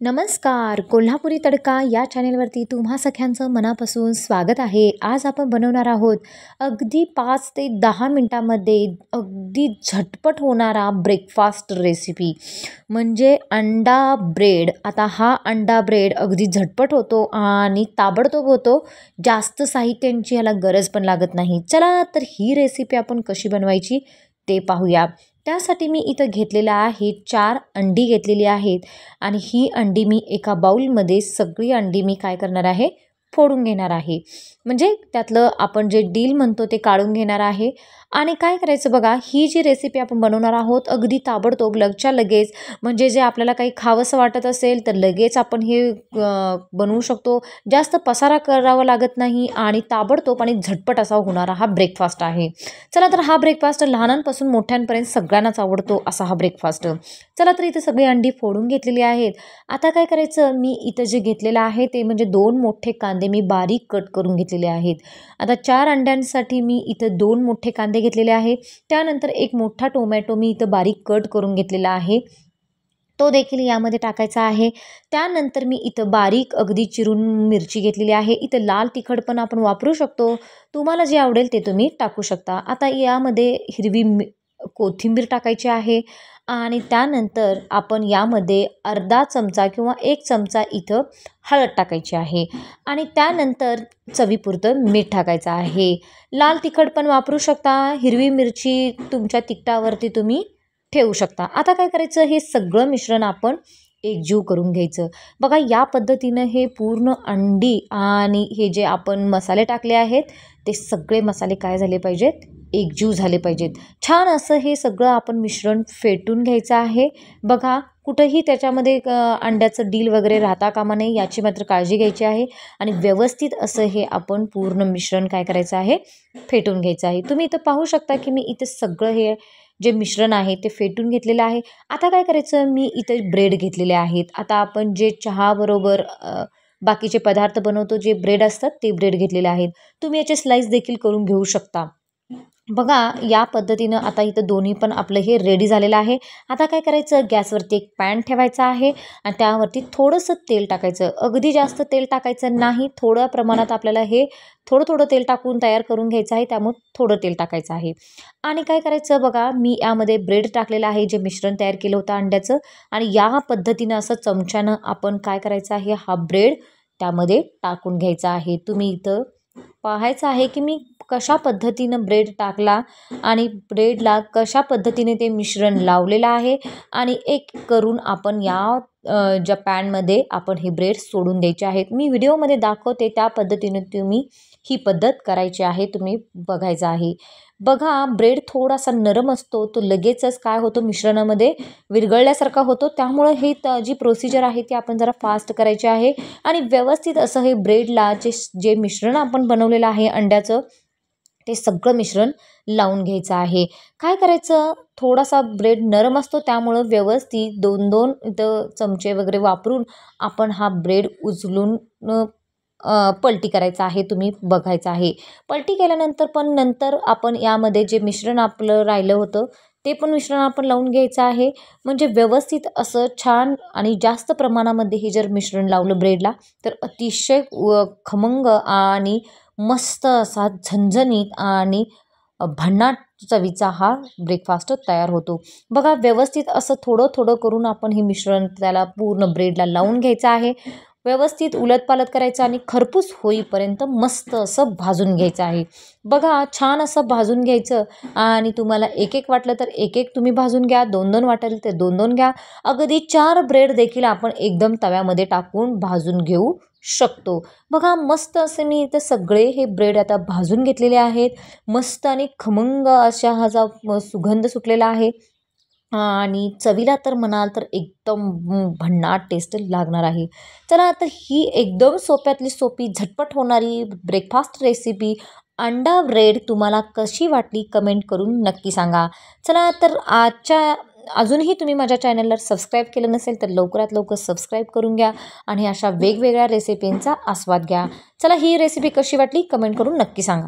नमस्कार. कोल्हापुरी तडका या चॅनेलवरती तुम्हा सगळ्यांचं मनापासून स्वागत आहे. आज आपण बनवणार आहोत अगदी 5 ते 10 मिनटामध्ये अगदी झटपट होणारा ब्रेकफास्ट रेसिपी म्हणजे अंडा ब्रेड. आता हा अंडा ब्रेड अगदी झटपट होतो आणि ताबडतोब होतो. जास्त साहित्यांची ह्याला गरज पण लागत नाही. चला तर ही रेसिपी आपण कशी बनवायची ते पाहूया. त्यासाठी मी इथं घेतलेला आहे 4 अंडी घेतलेली आहेत आणि ही अंडी मी एका बाउलमध्ये सगळी अंडी मी काय करणार आहे फोडून घेणार आहे. म्हणजे त्यातलं आपण जे डील म्हणतो ते काढून घेणार आहे. आणि काय करायचं बघा, ही जी रेसिपी आपण बनवणार आहोत अगदी ताबडतोब लगच्या लगेच, म्हणजे जे आपल्याला काही खावंसं वाटत असेल तर लगेच आपण हे बनवू शकतो. जास्त पसारा करावा लागत नाही आणि ताबडतोब आणि झटपट असा होणारा हा ब्रेकफास्ट आहे. चला तर हा ब्रेकफास्ट लहानांपासून मोठ्यांपर्यंत सगळ्यांनाच आवडतो असा हा ब्रेकफास्ट. चला तर इथे सगळी अंडी फोडून घेतलेली आहेत. आता काय करायचं, मी इथं जे घेतलेलं आहे ते म्हणजे 2 मोठे कांदे मी बारीक कट करून घेतलेले आहेत. आता 4 अंड्यांसाठी मी इथं 2 मोठे कांदे घेतलेले आहेत. त्यानंतर एक मोठा टोमॅटो मी इथं बारीक कट करून घेतलेला आहे, तो देखील यामध्ये टाकायचा आहे. त्यानंतर मी इथं बारीक अगदी चिरून मिरची घेतलेली आहे. इथं लाल तिखट पण आपण वापरू शकतो, तुम्हाला जे आवडेल ते तुम्ही टाकू शकता. आता यामध्ये हिरवी कोथिंबीर टाकायची आहे आणि त्यानंतर आपण यामध्ये अर्धा चमचा किंवा 1 चमचा इथं हळद टाकायची आहे आणि त्यानंतर चवीपुरतं मीठ टाकायचं आहे. लाल तिखट पण वापरू शकता, हिरवी मिरची तुमच्या तिखटावरती तुम्ही ठेवू शकता. आता काय करायचं, हे सगळं मिश्रण आपण एकजीव करून घ्यायचं. बघा या पद्धतीनं हे पूर्ण अंडी आणि हे जे आपण मसाले टाकले आहेत ते सगळे मसाले काय झाले पाहिजेत, एकजीव झाले पाहिजेत. छान असं हे सगळं आपण मिश्रण फेटून घ्यायचं आहे. बघा कुठंही त्याच्यामध्ये अंड्याचं डील वगैरे राहता कामा नये याची मात्र काळजी घ्यायची आहे आणि व्यवस्थित असं हे आपण पूर्ण मिश्रण काय करायचं आहे फेटून घ्यायचं आहे. तुम्ही इथं पाहू शकता की मी इथं सगळं हे जे मिश्रण आहे ते फेटून घेतलेलं आहे. आता काय करायचं, मी इथे ब्रेड घेतलेले आहेत. आता आपण जे चहाबरोबर बाकीचे पदार्थ बनवतो जे ब्रेड असतात ते ब्रेड घेतलेले आहेत. तुम्ही याचे स्लाइस देखील करून घेऊ शकता. बघा या पद्धतीनं आता इथं दोन्ही पण आपलं हे रेडी झालेलं आहे. आता काय करायचं, गॅसवरती एक पॅन ठेवायचा आहे आणि त्यावरती थोडंसं तेल टाकायचं. अगदी जास्त तेल टाकायचं नाही, थोड्या प्रमाणात आपल्याला हे थोडं थोडं तेल टाकून तयार करून घ्यायचं आहे, त्यामुळे थोडं तेल टाकायचं आहे. आणि काय करायचं बघा, मी यामध्ये ब्रेड टाकलेलं आहे जे मिश्रण तयार केलं होतं अंड्याचं आणि या पद्धतीनं असं चमच्यानं आपण काय करायचं आहे, हा ब्रेड त्यामध्ये टाकून घ्यायचा आहे. तुम्ही इथं पाहायचं आहे की मी कशा पद्धतीनं ब्रेड टाकला आणि ब्रेडला कशा पद्धतीने ते मिश्रण लावलेलं आहे आणि एक करून आपण या ज्या पॅनमध्ये आपण हे ब्रेड सोडून द्यायचे आहेत. मी व्हिडिओमध्ये दाखवते त्या पद्धतीने तुम्ही ही पद्धत करायची आहे, तुम्ही बघायचं आहे. बघा ब्रेड थोडासा नरम असतो, तो लगेचच काय होतो मिश्रणामध्ये विरघळल्यासारखा होतो. त्यामुळं हे जी प्रोसिजर आहे ती आपण जरा फास्ट करायची आहे आणि व्यवस्थित असं हे ब्रेडला जे मिश्रण आपण बनवलेलं आहे अंड्याचं ते सगळं मिश्रण लावून घ्यायचं आहे. काय करायचं, थोडासा ब्रेड नरम असतो त्यामुळं व्यवस्थित 2-2 इथं चमचे वगैरे वापरून आपण हा ब्रेड उचलून पलटी करायचा आहे, तुम्ही बघायचं आहे. पलटी केल्यानंतर पण नंतर आपण यामध्ये जे मिश्रण आपलं राहिलं होतं ते पण मिश्रण आपण लावून घ्यायचं आहे. म्हणजे व्यवस्थित असं छान आणि जास्त प्रमाणामध्ये हे जर मिश्रण लावलं ब्रेडला तर अतिशय खमंग आणि मस्त असा झणझणीत आणि भन्नाट चवीचा हा ब्रेकफास्ट तयार होतो. बघा व्यवस्थित असं थोडं थोडं करून आपण हे मिश्रण त्याला पूर्ण ब्रेडला लावून घ्यायचं आहे. व्यवस्थित उलटपालट करायचं आणि खरपूस होईपर्यंत मस्त असं भाजून घ्यायचं आहे. बघा छान असं भाजून घ्यायचं आणि तुम्हाला एक एक वाटलं तर एक एक तुम्ही भाजून घ्या, 2-2 वाटेल तर 2-2 घ्या. अगदी 4 ब्रेड देखील आपण एकदम तव्यामध्ये टाकून भाजून घेऊ शकतो. बघा मस्त असे मी इथे सगळे हे ब्रेड आता भाजून घेतलेले आहेत. मस्त आणि खमंग अशा ह्याचा सुगंध सुटलेला आहे आणि चवीला तर म्हणाल तर एकदम भन्नाट टेस्ट लागणार आहे. चला तर ही एकदम सोप्यातली सोपी झटपट होणारी ब्रेकफास्ट रेसिपी अंडा ब्रेड तुम्हाला कशी वाटली कमेंट करून नक्की सांगा. चला तर अजूनही तुम्ही माझ्या चॅनलला सबस्क्राईब केलं नसेल तर लवकरात लवकर सबस्क्राईब करून घ्या आणि अशा वेगवेगळ्या रेसिपींचा आस्वाद घ्या. चला ही रेसिपी कशी वाटली कमेंट करून नक्की सांगा.